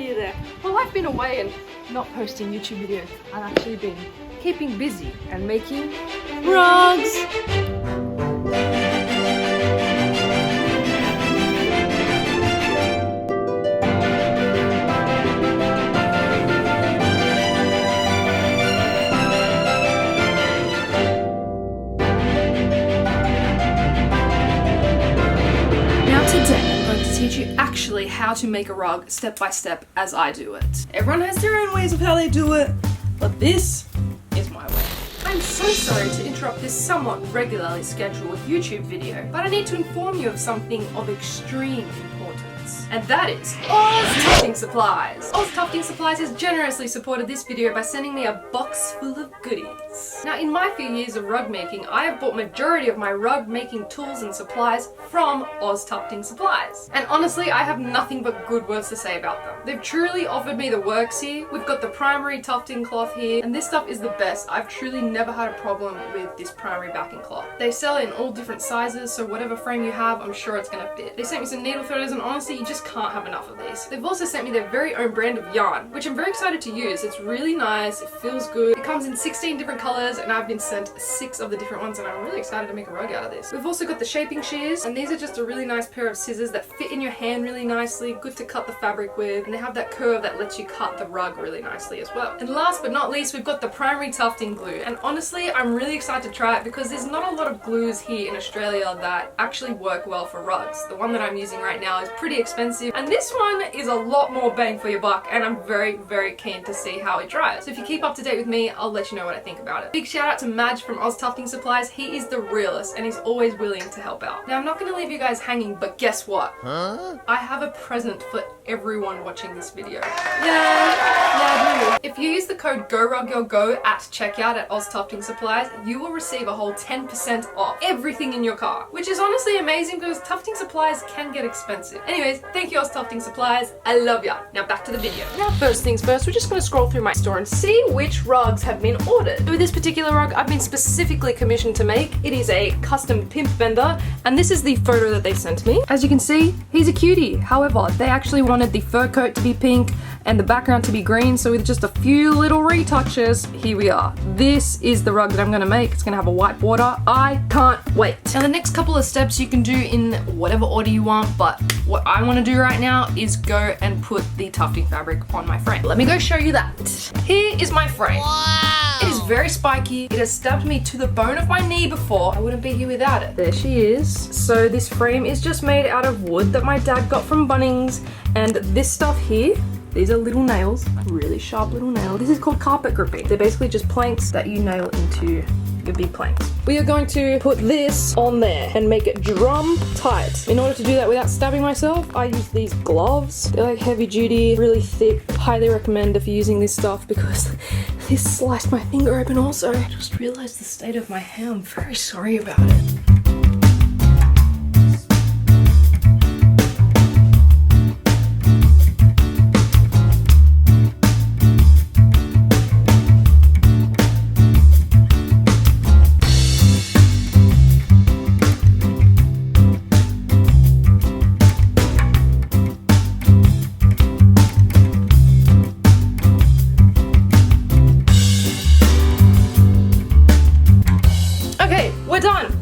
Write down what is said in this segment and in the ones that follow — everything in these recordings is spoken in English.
you there? Well, I've been away and not posting YouTube videos. I've actually been keeping busy and making rugs. Actually how to make a rug step by step as I do it. Everyone has their own ways of how they do it, but this is my way. I'm so sorry to interrupt this somewhat regularly scheduled YouTube video, but I need to inform you of something of extreme importance, and that is Aus Tufting Supplies. Aus Tufting Supplies has generously supported this video by sending me a box full of goodies. Now, in my few years of rug making, I have bought majority of my rug making tools and supplies from Aus Tufting Supplies. And honestly, I have nothing but good words to say about them. They've truly offered me the works here. We've got the primary tufting cloth here, and this stuff is the best. I've truly never had a problem with this primary backing cloth. They sell it in all different sizes, so whatever frame you have, I'm sure it's gonna fit. They sent me some needle threaders, and honestly, you just can't have enough of these. They've also sent me their very own brand of yarn, which I'm very excited to use. It's really nice, it feels good. It comes in 16 different colors, and I've been sent 6 of the different ones, and I'm really excited to make a rug out of this. We've also got the shaping shears, and these are just a really nice pair of scissors that fit in your hand really nicely, good to cut the fabric with, and they have that curve that lets you cut the rug really nicely as well. And last but not least, we've got the primary tufting glue, and honestly, I'm really excited to try it because there's not a lot of glues here in Australia that actually work well for rugs. The one that I'm using right now is pretty expensive, and this one is a lot more bang for your buck, and I'm very, very keen to see how it dries. So if you keep up to date with me, I'll let you know what I think about it. Big shout out to Madge from Aus Tufting Supplies. He is the realest, and he's always willing to help out. Now, I'm not going to leave you guys hanging, but guess what? I have a present for everyone watching this video. Yeah, I do. If you use the code GORUGYOURGO at checkout at Aus Tufting Supplies, you will receive a whole 10% off everything in your car, which is honestly amazing because tufting supplies can get expensive. Anyways, thank you Aus Tufting Supplies. I love ya. Now back to the video. Now first things first, we're just going to scroll through my store and see which rugs have been ordered. With this particular rug, I've been specifically commissioned to make. It is a custom pimp bender, and this is the photo that they sent me. As you can see, he's a cutie. However, they actually wanted the fur coat to be pink and the background to be green, so with just a few little retouches, here we are. This is the rug that I'm gonna make. It's gonna have a white border. I can't wait. Now the next couple of steps you can do in whatever order you want, but what I wanna do right now is go and put the tufting fabric on my frame. Let me go show you that. Here is my frame. Wow. It is very spiky. It has stabbed me to the bone of my knee before. I wouldn't be here without it. There she is. So this frame is just made out of wood that my dad got from Bunnings, and this stuff here, these are little nails, really sharp little nail. This is called carpet gripping. They're basically just planks that you nail into your big planks. We are going to put this on there and make it drum tight. In order to do that without stabbing myself, I use these gloves. They're like heavy duty, really thick. Highly recommend if you're using this stuff because this sliced my finger open also. I just realized the state of my hair. I'm very sorry about it. We're done.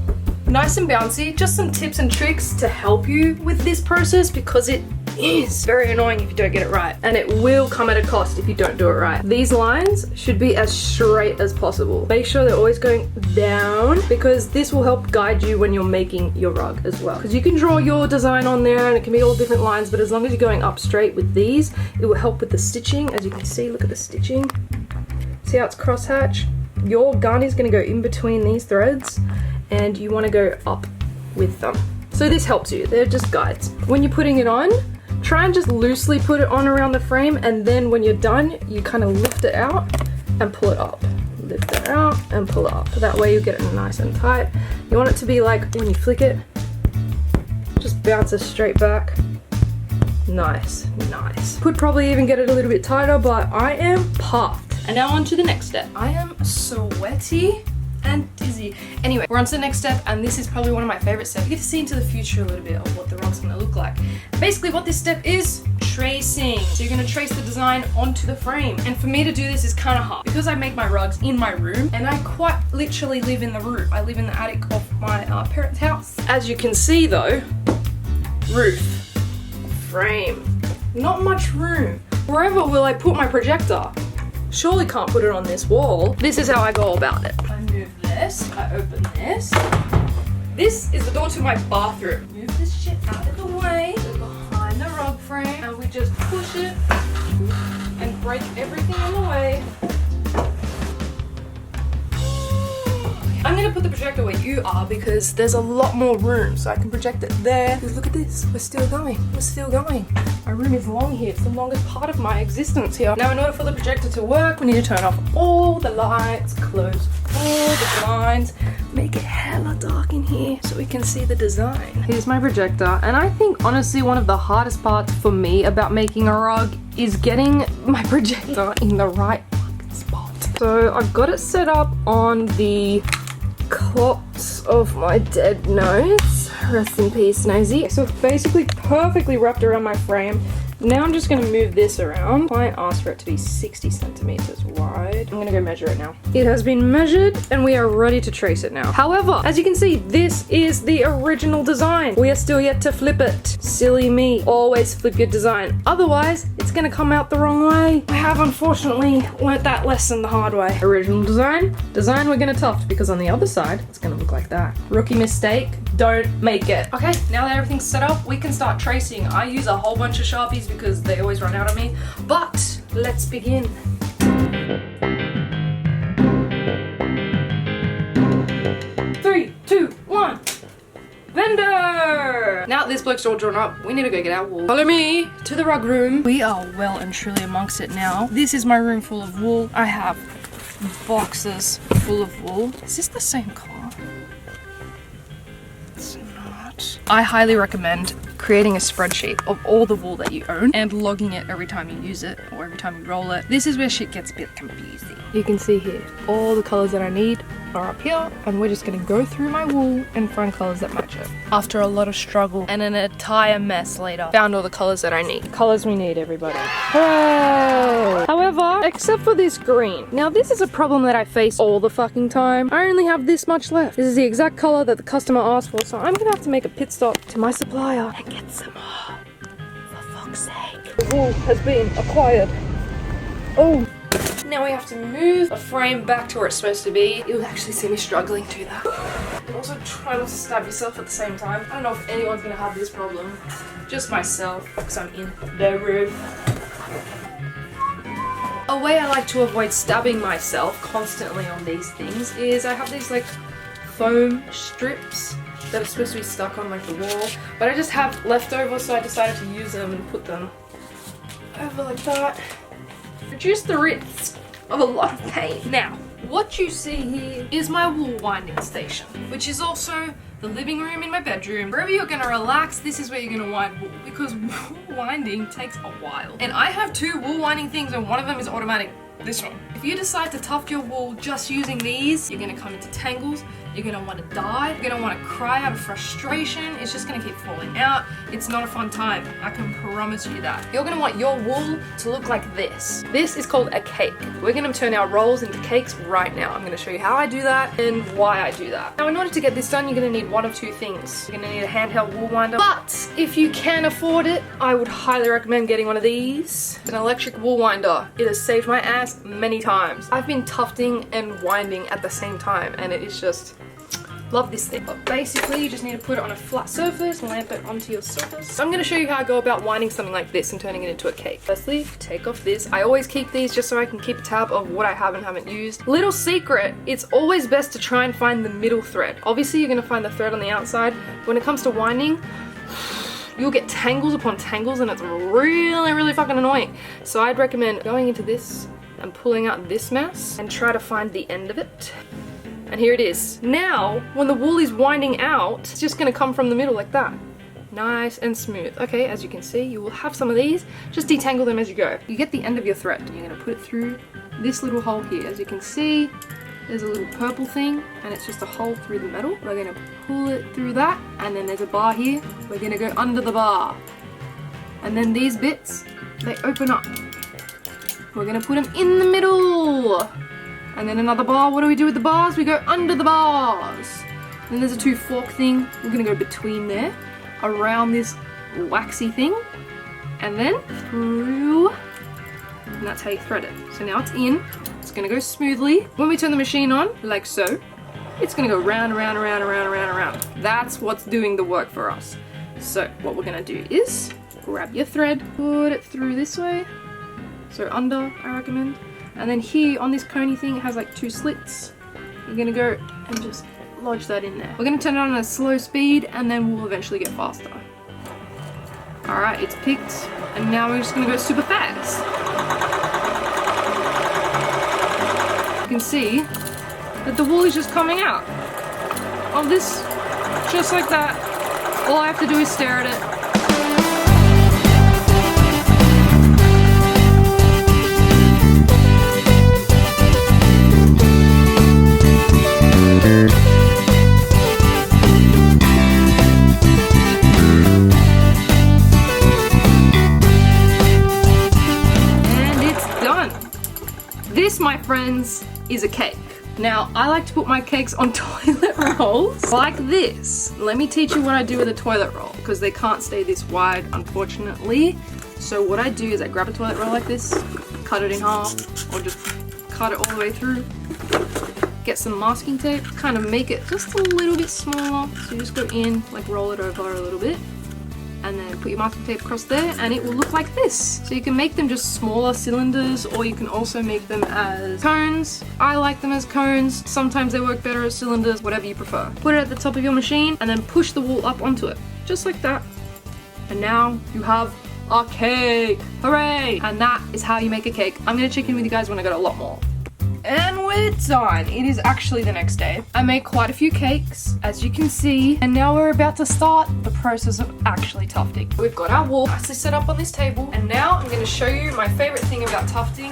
Nice and bouncy. Just some tips and tricks to help you with this process because it is very annoying if you don't get it right, and it will come at a cost if you don't do it right. These lines should be as straight as possible. Make sure they're always going down because this will help guide you when you're making your rug as well, because you can draw your design on there and it can be all different lines, but as long as you're going up straight with these, it will help with the stitching. As you can see, look at the stitching. See how it's crosshatch? Your gun is going to go in between these threads and you want to go up with them. So this helps you. They're just guides. When you're putting it on, try and just loosely put it on around the frame, and then when you're done, you kind of lift it out and pull it up. Lift it out and pull it up. That way you get it nice and tight. You want it to be like when you flick it, just bounces straight back. Nice, nice. Could probably even get it a little bit tighter, but I am puffed. And now on to the next step. I am sweaty and dizzy. Anyway, we're on to the next step, and this is probably one of my favorite steps. You get to see into the future a little bit of what the rug's gonna look like. Basically what this step is, tracing. So you're gonna trace the design onto the frame. And for me to do this is kind of hard because I make my rugs in my room and I quite literally live in the roof. I live in the attic of my parents' house. As you can see though, roof, frame, not much room. Wherever will I put my projector? Surely can't put it on this wall. This is how I go about it. I move this, I open this. This is the door to my bathroom. Move this shit out of the way, go behind the rug frame, and we just push it and break everything on the way. I'm gonna put the projector where you are because there's a lot more room, so I can project it there. Because look at this, we're still going, we're still going. My room is long here, it's the longest part of my existence here. Now in order for the projector to work, we need to turn off all the lights, close all the blinds, make it hella dark in here so we can see the design. Here's my projector, and I think honestly one of the hardest parts for me about making a rug is getting my projector in the right fucking spot. So I've got it set up on the clops of my dead nose. Rest in peace, Nosy. So it's basically perfectly wrapped around my frame. Now I'm just gonna move this around. Client asked for it to be 60 centimeters wide. I'm gonna go measure it now. It has been measured and we are ready to trace it now. However, as you can see, this is the original design. We are still yet to flip it. Silly me. Always flip your design. Otherwise, it's gonna come out the wrong way. I have unfortunately learnt that lesson the hard way. Original design we're gonna tuft because on the other side, it's gonna look like that. Rookie mistake, don't make it. Okay, now that everything's set up, we can start tracing. I use a whole bunch of Sharpies because they always run out of me, but let's begin. 3, 2, 1. Vendor! Now that this bloke's all drawn up, we need to go get our wool. Follow me to the rug room. We are well and truly amongst it now. This is my room full of wool. I have boxes full of wool. Is this the same color? It's not. I highly recommend creating a spreadsheet of all the wool that you own and logging it every time you use it or every time you roll it. This is where shit gets a bit confusing. You can see here, all the colors that I need are up here, and we're just gonna go through my wool and find colors that match it. After a lot of struggle and an entire mess later, found all the colors that I need. Colors we need, everybody. Hooray! However, except for this green. Now this is a problem that I face all the fucking time. I only have this much left. This is the exact color that the customer asked for, so I'm gonna have to make a pit stop to my supplier and get some more. For fuck's sake. The wool has been acquired. Oh. Now we have to move the frame back to where it's supposed to be. You'll actually see me struggling to that. And also try not to stab yourself at the same time. I don't know if anyone's gonna have this problem. Just myself, because I'm in the room. A way I like to avoid stabbing myself constantly on these things is I have these like foam strips that are supposed to be stuck on like the wall, but I just have leftovers, so I decided to use them and put them over like that. Reduce the risk of a lot of pain. Now, what you see here is my wool winding station, which is also the living room in my bedroom. Wherever you're gonna relax, this is where you're gonna wind wool, because wool winding takes a while. And I have 2 wool winding things, and one of them is automatic. This one. If you decide to tuft your wool just using these, you're gonna come into tangles, you're gonna wanna die, you're gonna wanna cry out of frustration, it's just gonna keep falling out. It's not a fun time, I can promise you that. You're gonna want your wool to look like this. This is called a cake. We're gonna turn our rolls into cakes right now. I'm gonna show you how I do that and why I do that. Now in order to get this done, you're gonna need one of 2 things. You're gonna need a handheld wool winder, but if you can afford it, I would highly recommend getting one of these. An electric wool winder. It has saved my ass many times. I've been tufting and winding at the same time, and it is just, love this thing. But basically you just need to put it on a flat surface, lamp it onto your surface. So I'm going to show you how I go about winding something like this and turning it into a cake. Firstly, take off this. I always keep these just so I can keep a tab of what I have and haven't used. Little secret, it's always best to try and find the middle thread. Obviously you're going to find the thread on the outside. When it comes to winding, you'll get tangles upon tangles and it's really fucking annoying. So I'd recommend going into this and pulling out this mess and try to find the end of it. And here it is. Now, when the wool is winding out, it's just gonna come from the middle like that. Nice and smooth. Okay, as you can see, you will have some of these. Just detangle them as you go. You get the end of your thread. You're gonna put it through this little hole here. As you can see, there's a little purple thing, and it's just a hole through the metal. We're gonna pull it through that, and then there's a bar here. We're gonna go under the bar. And then these bits, they open up. We're gonna put them in the middle. And then another bar. What do we do with the bars? We go under the bars. Then there's a 2 fork thing. We're gonna go between there, around this waxy thing, and then through. And that's how you thread it. So now it's in. It's gonna go smoothly. When we turn the machine on, like so, it's gonna go round, around, around, around, around, around. That's what's doing the work for us. So what we're gonna do is grab your thread, put it through this way. So under, I recommend. And then here on this coney thing, it has like 2 slits. You're gonna go and just lodge that in there. We're gonna turn it on a slow speed and then we'll eventually get faster. All right, it's picked. And now we're just gonna go super fast. You can see that the wool is just coming out of this, just like that. All I have to do is stare at it. This, my friends, is a cake. Now, I like to put my cakes on toilet rolls like this. Let me teach you what I do with a toilet roll, because they can't stay this wide, unfortunately. So what I do is I grab a toilet roll like this, cut it in half, or just cut it all the way through. Get some masking tape, kind of make it just a little bit smaller. So you just go in, like roll it over a little bit, and then put your masking tape across there, and it will look like this. So you can make them just smaller cylinders, or you can also make them as cones. I like them as cones. Sometimes they work better as cylinders, whatever you prefer. Put it at the top of your machine, and then push the wool up onto it, just like that. And now you have a cake. Hooray! And that is how you make a cake. I'm gonna check in with you guys when I got a lot more. And we're done. It is actually the next day. I made quite a few cakes, as you can see, and now we're about to start the process of actually tufting. We've got our wool nicely set up on this table, and now I'm going to show you my favorite thing about tufting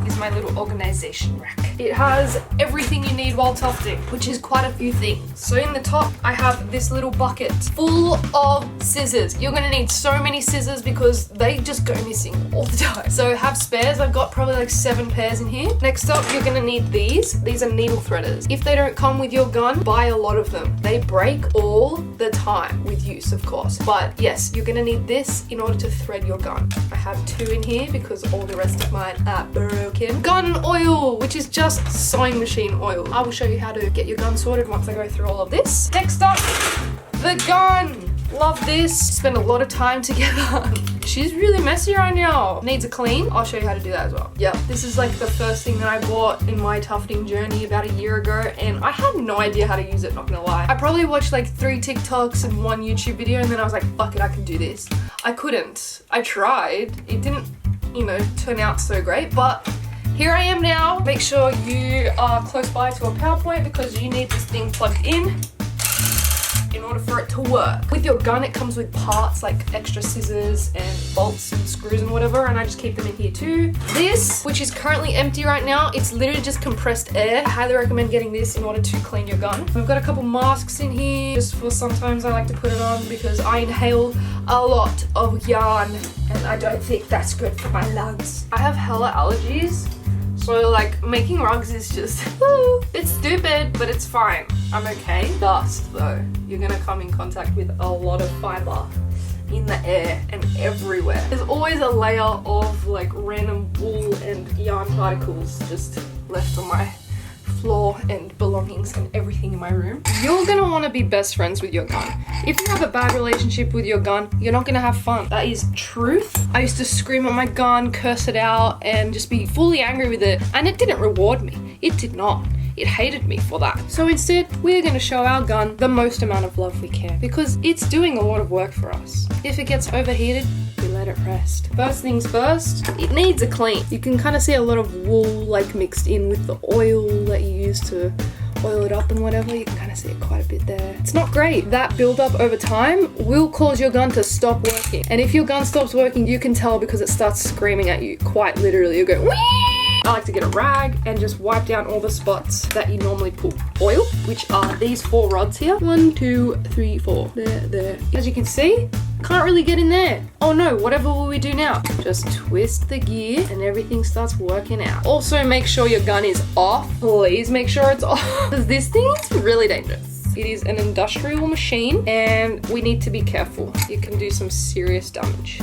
is my little organization rack. It has everything you need while tufting, which is quite a few things. So in the top, I have this little bucket full of scissors. You're gonna need so many scissors because they just go missing all the time. So have spares. I've got probably like 7 pairs in here. Next up, you're gonna need these. These are needle threaders. If they don't come with your gun, buy a lot of them. They break all the time with use, of course. But yes, you're gonna need this in order to thread your gun. I have 2 in here because all the rest of mine are broken. Gun oil, which is just sewing machine oil. I will show you how to get your gun sorted once I go through all of this. Next up, the gun. Love this. Spend a lot of time together. She's really messy right now. Needs a clean. I'll show you how to do that as well. Yep, this is like the first thing that I bought in my tufting journey about a year ago, and I had no idea how to use it, not gonna lie. I probably watched like 3 TikToks and 1 YouTube video, and then I was like, fuck it, I can do this. I couldn't. I tried. It didn't, you know, turn out so great, but here I am now. Make sure you are close by to a power point because you need this thing plugged in order for it to work. With your gun, it comes with parts like extra scissors and bolts and screws and whatever, and I just keep them in here too. This, which is currently empty right now, it's literally just compressed air. I highly recommend getting this in order to clean your gun. We've got a couple masks in here just for sometimes I like to put it on because I inhale a lot of yarn and I don't think that's good for my lungs. I have hella allergies. So like making rugs is just, it's stupid, but it's fine. I'm okay. Dust though, you're gonna come in contact with a lot of fiber in the air and everywhere. There's always a layer of like random wool and yarn particles just left on my floor and belongings and everything in my room. You're gonna wanna be best friends with your gun. If you have a bad relationship with your gun, you're not gonna have fun. That is truth. I used to scream at my gun, curse it out, and just be fully angry with it, and it didn't reward me. It did not. It hated me for that. So instead, we're gonna show our gun the most amount of love we can because it's doing a lot of work for us. If it gets overheated, we let it rest. First things first, it needs a clean. You can kind of see a lot of wool like mixed in with the oil that you use to oil it up and whatever. You can kind of see it quite a bit there. It's not great. That buildup over time will cause your gun to stop working. And if your gun stops working, you can tell because it starts screaming at you, quite literally. You go, whee! I like to get a rag and just wipe down all the spots that you normally put oil, which are these 4 rods here. 1, 2, 3, 4. There. As you can see, Can't really get in there. Oh no, whatever will we do now? Just twist the gear and everything starts working out. Also make sure your gun is off. Please make sure it's off. Because this thing is really dangerous. It is an industrial machine and we need to be careful. You can do some serious damage.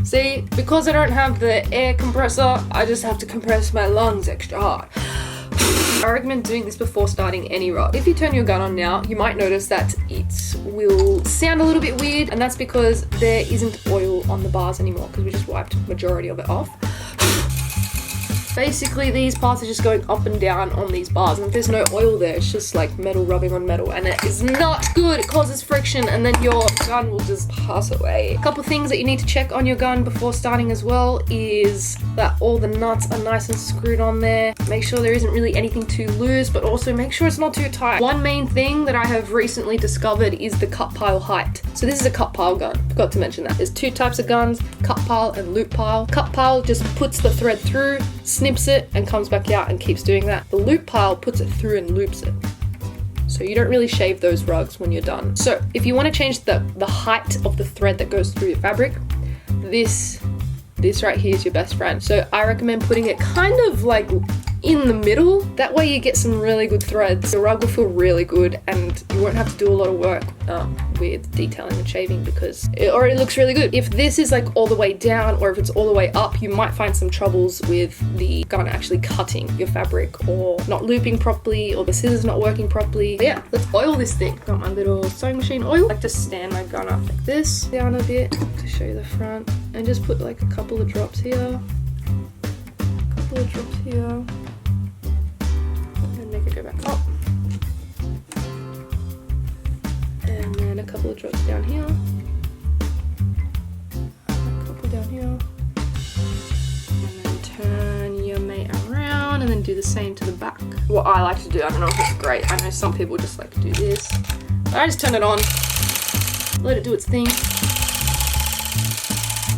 See, because I don't have the air compressor, I just have to compress my lungs extra hard. I recommend doing this before starting any rod. If you turn your gun on now, you might notice that it will sound a little bit weird, and that's because there isn't oil on the bars anymore because we just wiped majority of it off. Basically, these parts are just going up and down on these bars, and if there's no oil there, it's just like metal rubbing on metal, and it is not good. It causes friction, and then your gun will just pass away. A couple things that you need to check on your gun before starting as well is that all the nuts are nice and screwed on there. Make sure there isn't really anything too loose, but also make sure it's not too tight. One main thing that I have recently discovered is the cut pile height. So this is a cut pile gun. Forgot to mention that. There's two types of guns, cut pile and loop pile. Cut pile just puts the thread through, snips it and comes back out and keeps doing that. The loop pile puts it through and loops it. So you don't really shave those rugs when you're done. So if you want to change the height of the thread that goes through your fabric, this right here is your best friend. So I recommend putting it kind of like in the middle. That way you get some really good threads. The rug will feel really good and you won't have to do a lot of work with detailing and shaving because it already looks really good. If this is like all the way down or if it's all the way up, you might find some troubles with the gun actually cutting your fabric or not looping properly or the scissors not working properly. But yeah, let's oil this thing. Got my little sewing machine oil. I like to stand my gun up like this, down a bit to show you the front, and just put like a couple of drops here, a couple of drops here, and make it go back up. And then a couple of drops down here, a couple down here, and then turn your mate around and then do the same to the back. What I like to do, I don't know if it's great, I know some people just like to do this, but I just turn it on, let it do its thing.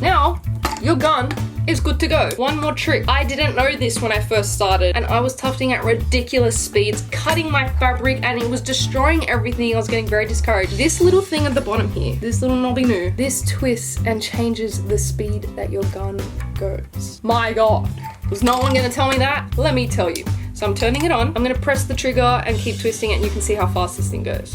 Now, your gun is good to go. One more trick. I didn't know this when I first started and I was tufting at ridiculous speeds, cutting my fabric, and it was destroying everything. I was getting very discouraged. This little thing at the bottom here, this little knobby new, this twists and changes the speed that your gun goes. My God, was no one gonna tell me that? Let me tell you. So I'm turning it on. I'm gonna press the trigger and keep twisting it and you can see how fast this thing goes.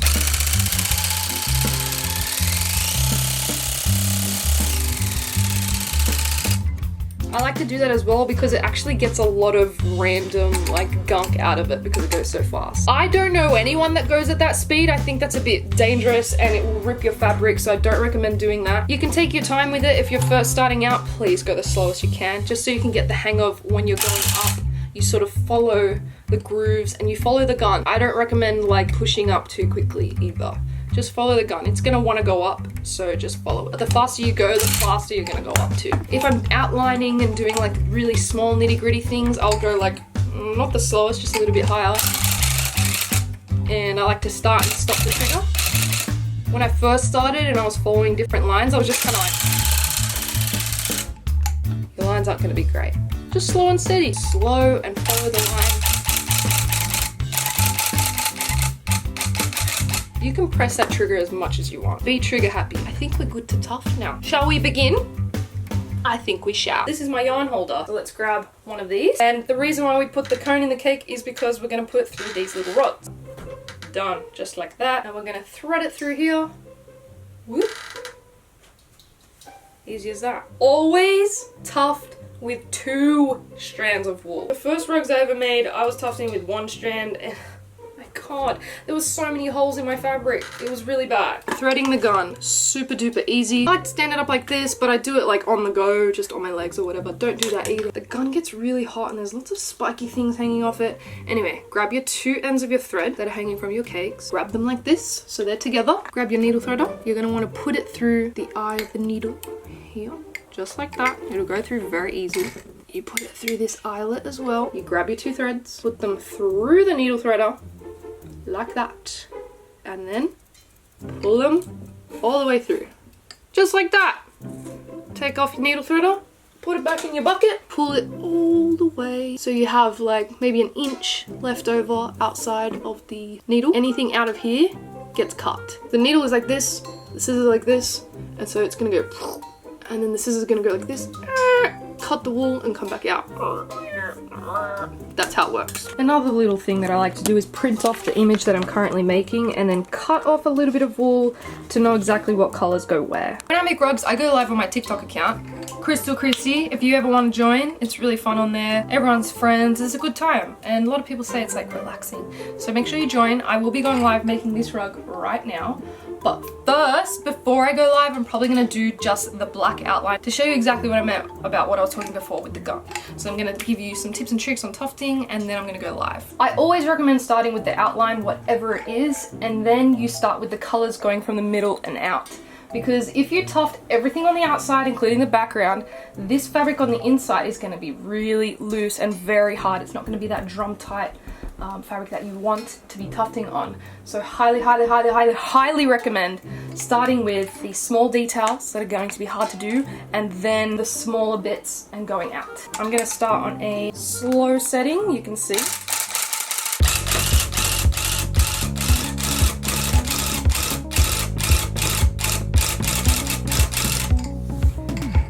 I like to do that as well because it actually gets a lot of random like gunk out of it because it goes so fast. I don't know anyone that goes at that speed. I think that's a bit dangerous and it will rip your fabric, so I don't recommend doing that. You can take your time with it. If you're first starting out, please go the slowest you can, just so you can get the hang of when you're going up, you sort of follow the grooves and you follow the gun. I don't recommend like pushing up too quickly either. Just follow the gun. It's gonna wanna go up, so just follow it. The faster you go, the faster you're gonna go up too. If I'm outlining and doing like really small nitty gritty things, I'll go like, not the slowest, just a little bit higher. And I like to start and stop the trigger. When I first started and I was following different lines, I was just kinda like, your lines aren't gonna be great. Just slow and steady. Slow and follow the line. You can press that trigger as much as you want. Be trigger happy. I think we're good to tuft now. Shall we begin? I think we shall. This is my yarn holder. So let's grab one of these. And the reason why we put the cone in the cake is because we're gonna put it through these little rods. Done, just like that. And we're gonna thread it through here. Whoop. Easy as that. Always tuft with 2 strands of wool. The first rugs I ever made, I was tufting with 1 strand and God, there was so many holes in my fabric. It was really bad. Threading the gun, super duper easy. I like to stand it up like this, but I do it like on the go, just on my legs or whatever. Don't do that either. The gun gets really hot and there's lots of spiky things hanging off it. Anyway, grab your 2 ends of your thread that are hanging from your cakes. Grab them like this, so they're together. Grab your needle threader. You're gonna wanna put it through the eye of the needle here, just like that. It'll go through very easy. You put it through this eyelet as well. You grab your 2 threads, put them through the needle threader, like that, and then pull them all the way through, just like that. Take off your needle threader, put it back in your bucket, pull it all the way so you have like maybe an inch left over outside of the needle. Anything out of here gets cut. The needle is like this, the scissors like this, and so it's gonna go, and then the scissors are gonna go like this, cut the wool and come back out. That's how it works. Another little thing that I like to do is print off the image that I'm currently making and then cut off a little bit of wool to know exactly what colors go where. When I make rugs, I go live on my TikTok account, Chrystal Christie. If you ever want to join, it's really fun on there. Everyone's friends, it's a good time. And a lot of people say it's like relaxing. So make sure you join. I will be going live making this rug right now. But first, before I go live, I'm probably gonna do just the black outline to show you exactly what I meant about what I was talking before with the gun. So I'm gonna give you some tips and tricks on tufting, and then I'm gonna go live. I always recommend starting with the outline, whatever it is, and then you start with the colors going from the middle and out. Because if you tuft everything on the outside, including the background, this fabric on the inside is gonna be really loose and very hard. It's not gonna be that drum tight fabric that you want to be tufting on. So highly recommend starting with the small details that are going to be hard to do, and then the smaller bits and going out. I'm gonna start on a slow setting, you can see.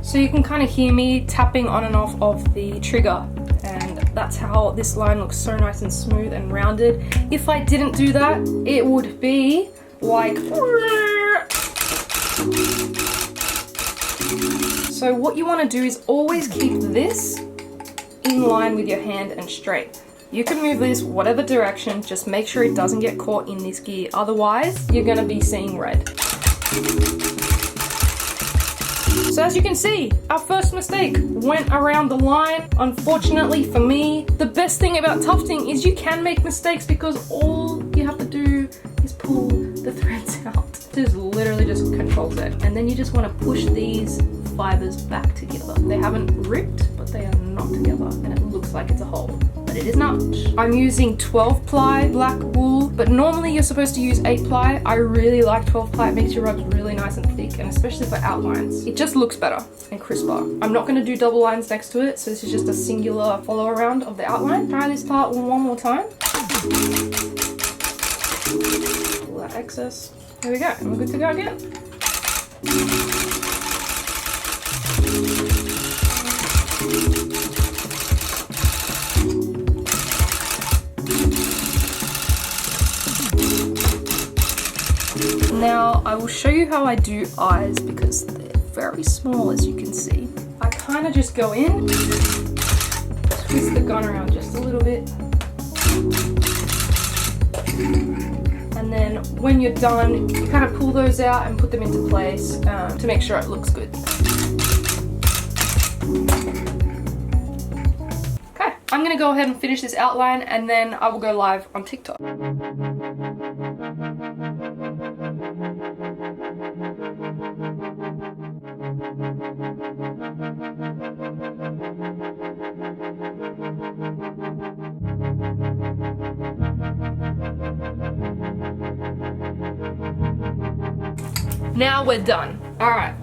So you can kind of hear me tapping on and off of the trigger, and that's how this line looks so nice and smooth and rounded. If I didn't do that, it would be like... So what you want to do is always keep this in line with your hand and straight. You can move this whatever direction, just make sure it doesn't get caught in this gear, otherwise you're going to be seeing red. So as you can see, our first mistake went around the line. Unfortunately for me, the best thing about tufting is you can make mistakes because all you have to do is pull the threads out. Just literally just control Z. And then you just want to push these fibers back together. They haven't ripped, but they are not together, and it looks like it's a hole. But it is not. I'm using 12 ply black wool, but normally you're supposed to use 8 ply. I really like 12 ply. It makes your rugs really nice and thick, and especially for outlines. It just looks better and crisper. I'm not going to do double lines next to it, so this is just a singular follow around of the outline. Try this part one more time. Pull that excess. There we go, and we're good to go again. Now I will show you how I do eyes because they're very small, as you can see. I kind of just go in, twist the gun around just a little bit, and then when you're done, you kind of pull those out and put them into place to make sure it looks good. Okay, I'm gonna go ahead and finish this outline, and then I will go live on TikTok. Now we're done. Alright,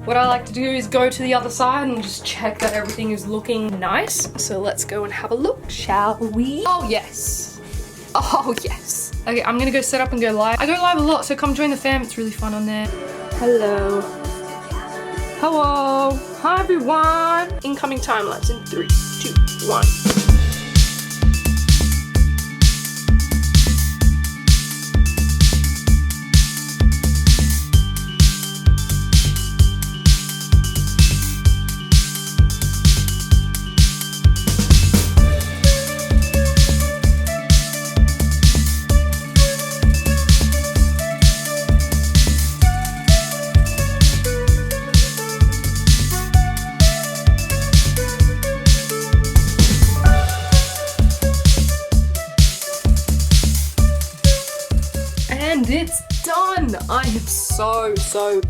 what I like to do is go to the other side and just check that everything is looking nice. So let's go and have a look, shall we? Oh yes. Oh yes. Okay, I'm gonna go set up and go live. I go live a lot, so come join the fam. It's really fun on there. Hello. Hello. Hi everyone. Incoming time lapse in 3, 2, 1. It's done! I am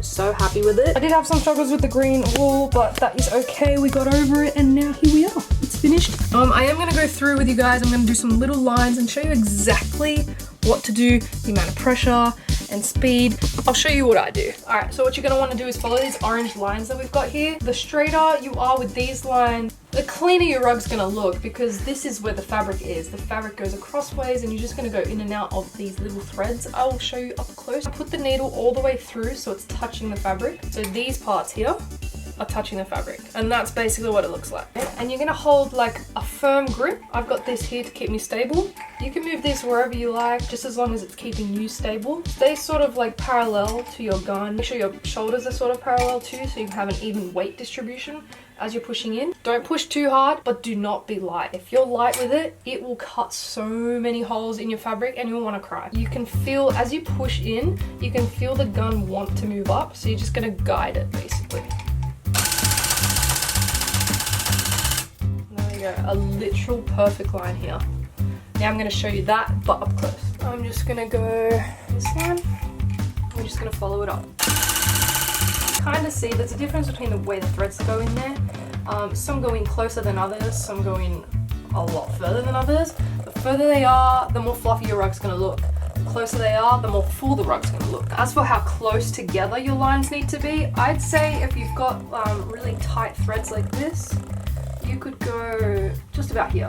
so happy with it. I did have some struggles with the green wool, but that is okay. We got over it, and now here we are. It's finished. I am gonna go through with you guys. I'm gonna do some little lines and show you exactly what to do, the amount of pressure, and speed. I'll show you what I do. Alright, so what you're going to want to do is follow these orange lines that we've got here. The straighter you are with these lines, the cleaner your rug's going to look, because this is where the fabric is. The fabric goes across ways and you're just going to go in and out of these little threads. I will show you up close. Put the needle all the way through so it's touching the fabric. So these parts here are touching the fabric, and that's basically what it looks like. And you're gonna hold like a firm grip. I've got this here to keep me stable. You can move this wherever you like, just as long as it's keeping you stable. Stay sort of like parallel to your gun. Make sure your shoulders are sort of parallel too, so you can have an even weight distribution as you're pushing in. Don't push too hard, but do not be light. If you're light with it, it will cut so many holes in your fabric and you'll want to cry. You can feel, as you push in, you can feel the gun want to move up, so you're just gonna guide it basically. A literal perfect line here. Now I'm going to show you that, but up close. I'm just going to go this line. I'm just going to follow it up. Kind of see there's a difference between the way the threads go in there. Some go in closer than others, some go in a lot further than others. The further they are, the more fluffy your rug's going to look. The closer they are, the more full the rug's going to look. As for how close together your lines need to be, I'd say if you've got really tight threads like this, you could go just about here.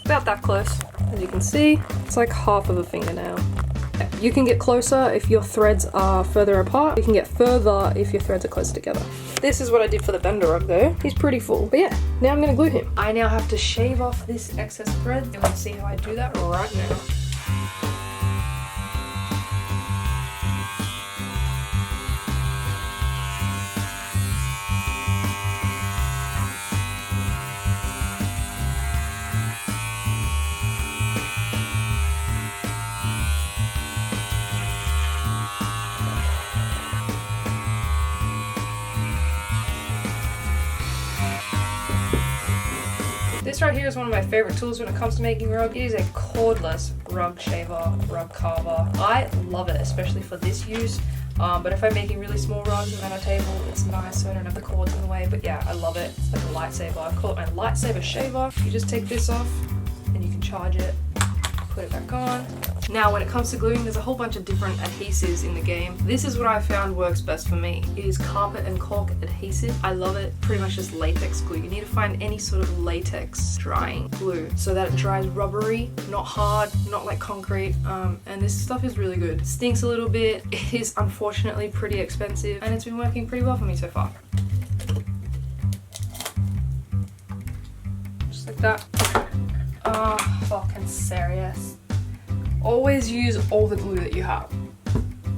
About that close. As you can see, it's like half of a fingernail. You can get closer if your threads are further apart. You can get further if your threads are closer together. This is what I did for the bender rug though. He's pretty full. But yeah, now I'm gonna glue him. I now have to shave off this excess thread. You want to see how I do that right now. This right here is one of my favorite tools when it comes to making rug. It is a cordless rug shaver, rug carver. I love it, especially for this use. But if I'm making really small rugs on a table, it's nice so I don't have the cords in the way. But yeah, I love it. It's like a lightsaber. I call it my lightsaber shaver. You just take this off and you can charge it, put it back on. Now when it comes to gluing, there's a whole bunch of different adhesives in the game. This is what I found works best for me. It is carpet and cork adhesive. I love it. Pretty much just latex glue. You need to find any sort of latex drying glue so that it dries rubbery, not hard, not like concrete. And this stuff is really good. It stinks a little bit. It is unfortunately pretty expensive and it's been working pretty well for me so far. Just like that. Oh, fucking serious. Always use all the glue that you have.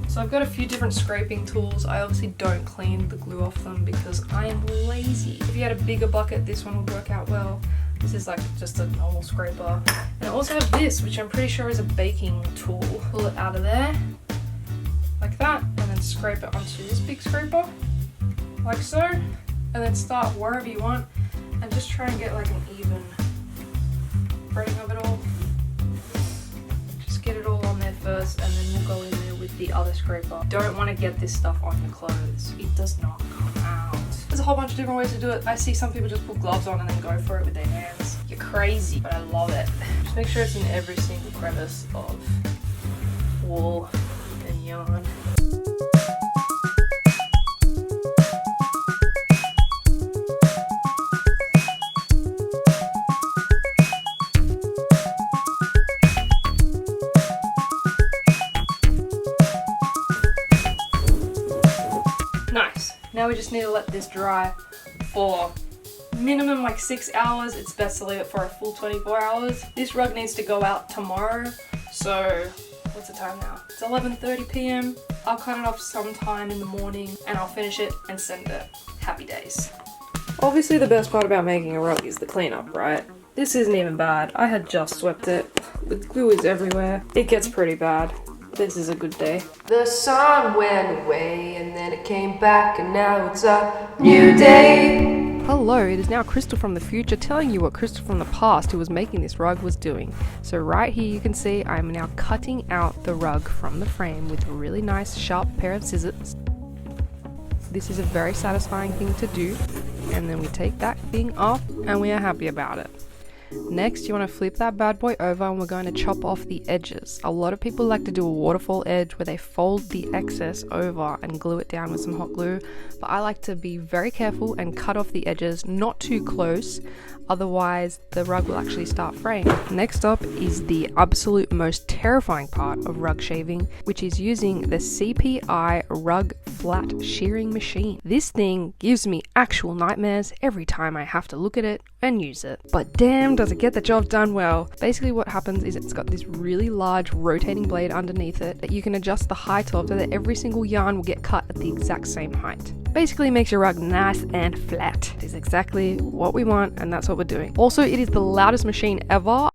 So I've got a few different scraping tools. I obviously don't clean the glue off them because I am lazy. If you had a bigger bucket, this one would work out well. This is like just a normal scraper. And I also have this, which I'm pretty sure is a baking tool. Pull it out of there, like that, and then scrape it onto this big scraper, like so. And then start wherever you want, and just try and get like an even spreading of it all. Just get it all on there first, and then we'll go in there with the other scraper. Don't want to get this stuff on your clothes. It does not come out. There's a whole bunch of different ways to do it. I see some people just put gloves on and then go for it with their hands. You're crazy, but I love it. Just make sure it's in every single crevice of wool and yarn. Nice. Now we just need to let this dry for minimum like 6 hours. It's best to leave it for a full 24 hours. This rug needs to go out tomorrow. So what's the time now? It's 11:30 p.m. I'll cut it off sometime in the morning and I'll finish it and send it. Happy days. Obviously the best part about making a rug is the cleanup, right? This isn't even bad. I had just swept it. The glue is everywhere. It gets pretty bad. This is a good day. The sun went away and then it came back and now it's a new day. Hello, it is now Chrystal from the future telling you what Chrystal from the past, who was making this rug, was doing. So right here you can see I'm now cutting out the rug from the frame with a really nice sharp pair of scissors. This is a very satisfying thing to do, and then we take that thing off and we are happy about it. Next, you want to flip that bad boy over and we're going to chop off the edges. A lot of people like to do a waterfall edge where they fold the excess over and glue it down with some hot glue, but I like to be very careful and cut off the edges, not too close, otherwise the rug will actually start fraying. Next up is the absolute most terrifying part of rug shaving, which is using the CPI rug flat shearing machine. This thing gives me actual nightmares every time I have to look at it and use it. But damn, does it get the job done well. Basically what happens is it's got this really large rotating blade underneath it that you can adjust the height of so that every single yarn will get cut at the exact same height. Basically makes your rug nice and flat. It is exactly what we want, and that's what we're doing. Also, it is the loudest machine ever.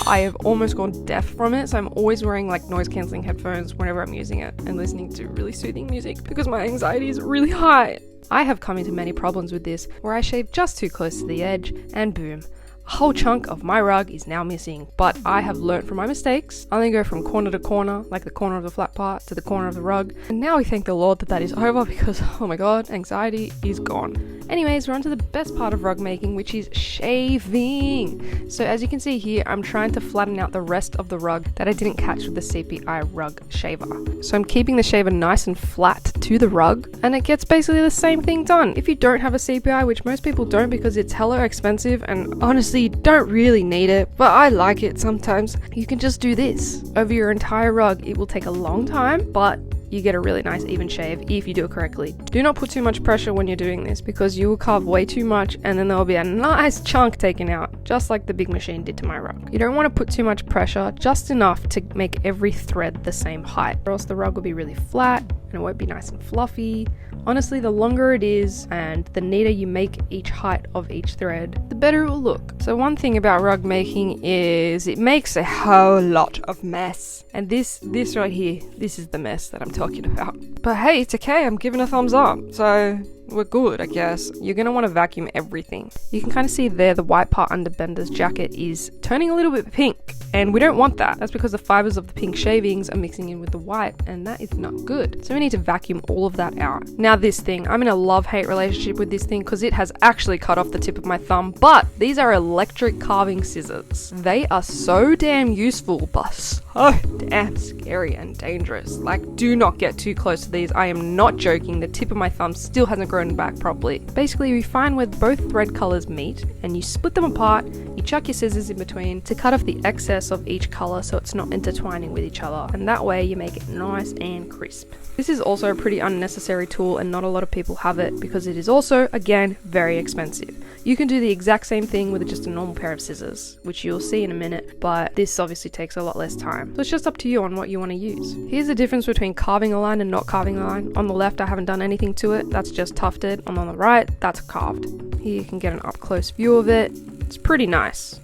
I have almost gone deaf from it, so I'm always wearing like noise cancelling headphones whenever I'm using it and listening to really soothing music because my anxiety is really high. I have come into many problems with this where I shave just too close to the edge and boom, a whole chunk of my rug is now missing. But I have learnt from my mistakes. I only go from corner to corner, like the corner of the flat part to the corner of the rug. And now we thank the Lord that that is over because, oh my god, anxiety is gone. Anyways, we're on to the best part of rug making, which is shaving. So as you can see here, I'm trying to flatten out the rest of the rug that I didn't catch with the CPI rug shaver. So I'm keeping the shaver nice and flat to the rug, and it gets basically the same thing done. If you don't have a CPI, which most people don't because it's hella expensive and honestly you don't really need it, but I like it sometimes, you can just do this over your entire rug. It will take a long time, but you get a really nice even shave if you do it correctly. Do not put too much pressure when you're doing this because you will carve way too much and then there will be a nice chunk taken out, just like the big machine did to my rug. You don't want to put too much pressure, just enough to make every thread the same height, or else the rug will be really flat and it won't be nice and fluffy. Honestly, the longer it is and the neater you make each height of each thread, the better it will look. So one thing about rug making is it makes a whole lot of mess. And this right here, this is the mess that I'm talking about. But hey, it's okay, I'm giving a thumbs up. So we're good, I guess. You're going to want to vacuum everything. You can kind of see there the white part under Bender's jacket is turning a little bit pink, and we don't want that. That's because the fibers of the pink shavings are mixing in with the white, and that is not good. So we need to vacuum all of that out. Now this thing, I'm in a love-hate relationship with this thing because it has actually cut off the tip of my thumb, but these are electric carving scissors. They are so damn useful, but so damn scary and dangerous. Like, do not get too close to these. I am not joking. The tip of my thumb still hasn't grown back properly. Basically, you find where both thread colors meet and you split them apart. You chuck your scissors in between to cut off the excess of each color so it's not intertwining with each other, and that way you make it nice and crisp. This is also a pretty unnecessary tool and not a lot of people have it because it is also, again, very expensive. You can do the exact same thing with just a normal pair of scissors, which you'll see in a minute, but this obviously takes a lot less time. So it's just up to you on what you want to use. Here's the difference between carving a line and not carving a line. On the left, I haven't done anything to it. That's just tufted. And on the right, that's carved. Here you can get an up close view of it. It's pretty nice.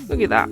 Look at that.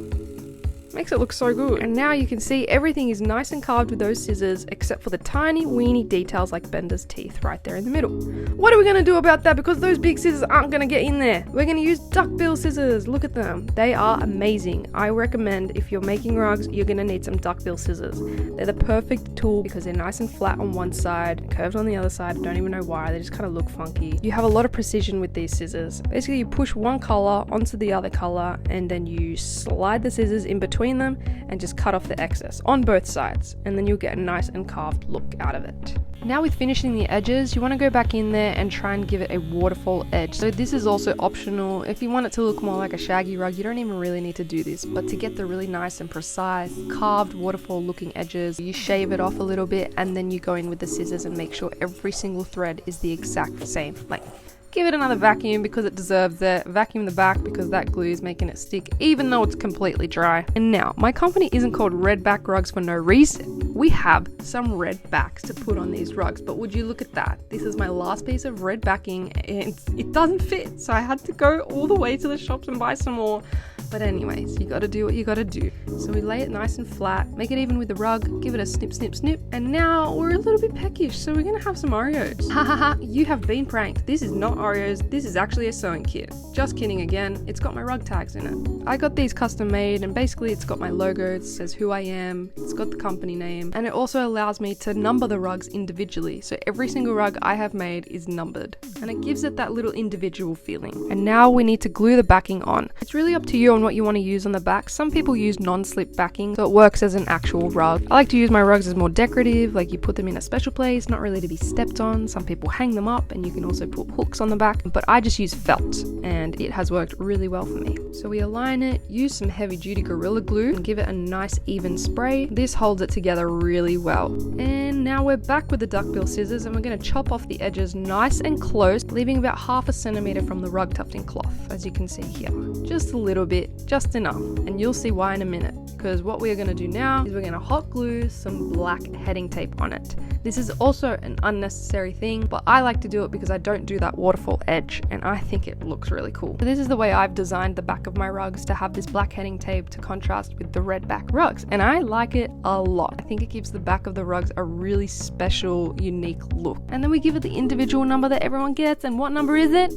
Makes it look so good. And now you can see everything is nice and carved with those scissors except for the tiny weeny details like Bender's teeth right there in the middle. What are we going to do about that? Because those big scissors aren't going to get in there. We're going to use duckbill scissors. Look at them. They are amazing. I recommend if you're making rugs, you're going to need some duckbill scissors. They're the perfect tool because they're nice and flat on one side, curved on the other side. I don't even know why. They just kind of look funky. You have a lot of precision with these scissors. Basically, you push one color onto the other color and then you slide the scissors in between them and just cut off the excess on both sides, and then you'll get a nice and carved look out of it. Now with finishing the edges, you want to go back in there and try and give it a waterfall edge. So this is also optional. If you want it to look more like a shaggy rug, you don't even really need to do this, but to get the really nice and precise carved waterfall looking edges, you shave it off a little bit and then you go in with the scissors and make sure every single thread is the exact same length. Give it another vacuum because it deserves it. Vacuum the back because that glue is making it stick even though it's completely dry. And now, my company isn't called Red Back Rugs for no reason. We have some red backs to put on these rugs, but would you look at that? This is my last piece of red backing and it doesn't fit, so I had to go all the way to the shops and buy some more. But anyways, you gotta do what you gotta do. So we lay it nice and flat, make it even with the rug, give it a snip, snip, snip, and now we're a little bit peckish, so we're gonna have some Oreos. Ha ha ha, you have been pranked. This is not Oreos, this is actually a sewing kit. Just kidding again, it's got my rug tags in it. I got these custom made, and basically it's got my logo, it says who I am, it's got the company name, and it also allows me to number the rugs individually. So every single rug I have made is numbered, and it gives it that little individual feeling. And now we need to glue the backing on. It's really up to you on what you want to use on the back. Some people use non-slip backing, so it works as an actual rug. I like to use my rugs as more decorative, like you put them in a special place, not really to be stepped on. Some people hang them up, and you can also put hooks on the back, but I just use felt, and it has worked really well for me. So we align it, use some heavy duty Gorilla Glue, and give it a nice even spray. This holds it together really well. And now we're back with the duckbill scissors, and we're going to chop off the edges nice and close, leaving about 1/2 centimeter from the rug tufting cloth, as you can see here. Just a little bit, just enough, and you'll see why in a minute, because what we're going to do now is we're going to hot glue some black heading tape on it. This is also an unnecessary thing, but I like to do it because I don't do that waterfall edge, and I think it looks really cool. So this is the way I've designed the back of my rugs, to have this black heading tape to contrast with the red back rugs, and I like it a lot. I think it gives the back of the rugs a really special, unique look. And then we give it the individual number that everyone gets, and what number is it?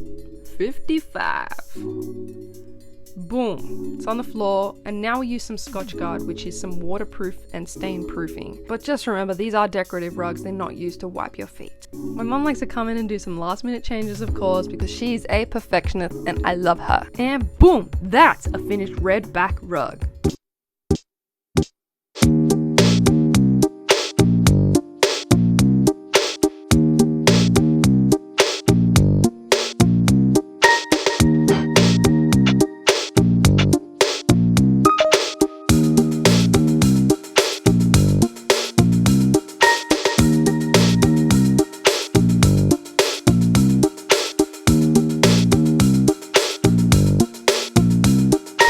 55. Boom, it's on the floor, and now we use some Scotch Guard, which is some waterproof and stain proofing. But just remember, these are decorative rugs, they're not used to wipe your feet. My mom likes to come in and do some last minute changes, of course, because she's a perfectionist and I love her. And boom, that's a finished red back rug.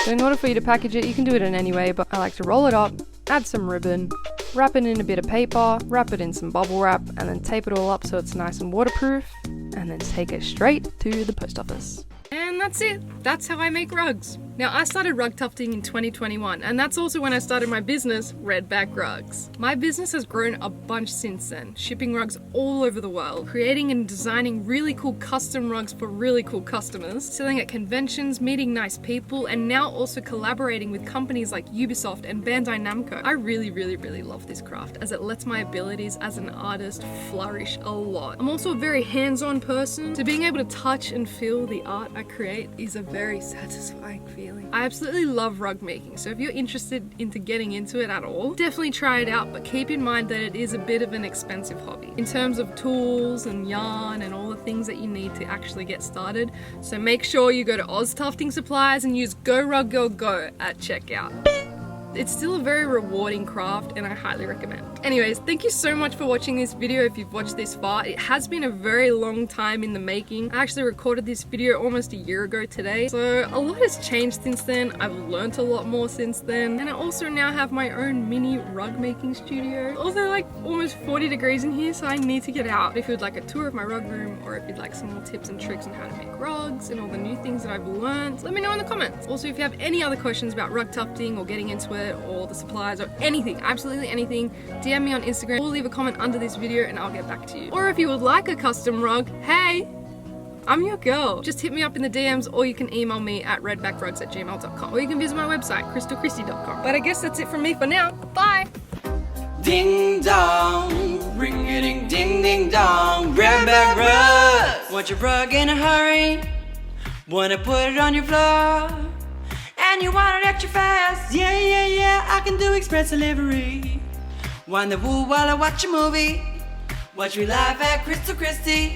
So in order for you to package it, you can do it in any way, but I like to roll it up, add some ribbon, wrap it in a bit of paper, wrap it in some bubble wrap, and then tape it all up so it's nice and waterproof, and then take it straight to the post office. And that's it. That's how I make rugs. Now, I started rug tufting in 2021, and that's also when I started my business, Redback Rugs. My business has grown a bunch since then, shipping rugs all over the world, creating and designing really cool custom rugs for really cool customers, selling at conventions, meeting nice people, and now also collaborating with companies like Ubisoft and Bandai Namco. I really love this craft, as it lets my abilities as an artist flourish a lot. I'm also a very hands-on person, so being able to touch and feel the art I create is a very satisfying feeling. I absolutely love rug making, so if you're interested into getting into it at all, definitely try it out, but keep in mind that it is a bit of an expensive hobby in terms of tools and yarn and all the things that you need to actually get started. So make sure you go to Aus Tufting Supplies and use Go Rug Girl Go at checkout. It's still a very rewarding craft, and I highly recommend. Anyways, thank you so much for watching this video if you've watched this far. It has been a very long time in the making. I actually recorded this video almost a year ago today, so a lot has changed since then. I've learnt a lot more since then, and I also now have my own mini rug making studio. It's also like almost 40 degrees in here, so I need to get out. If you'd like a tour of my rug room, or if you'd like some more tips and tricks on how to make rugs and all the new things that I've learned, let me know in the comments. Also, if you have any other questions about rug tufting or getting into it, or the supplies or anything, absolutely anything, DM me on Instagram or leave a comment under this video and I'll get back to you. Or if you would like a custom rug, hey, I'm your girl. Just hit me up in the DMs, or you can email me at redbackrugs@gmail.com, or you can visit my website, crystalchristie.com. But I guess that's it from me for now. Bye! Ding dong, ring a ding ding ding dong, Redback Rugs. Want your rug in a hurry? Wanna put it on your floor? And you want it extra fast? Yeah, I can do express delivery. Wind the wool while I watch a movie. Watch me live at Chrystal Christie.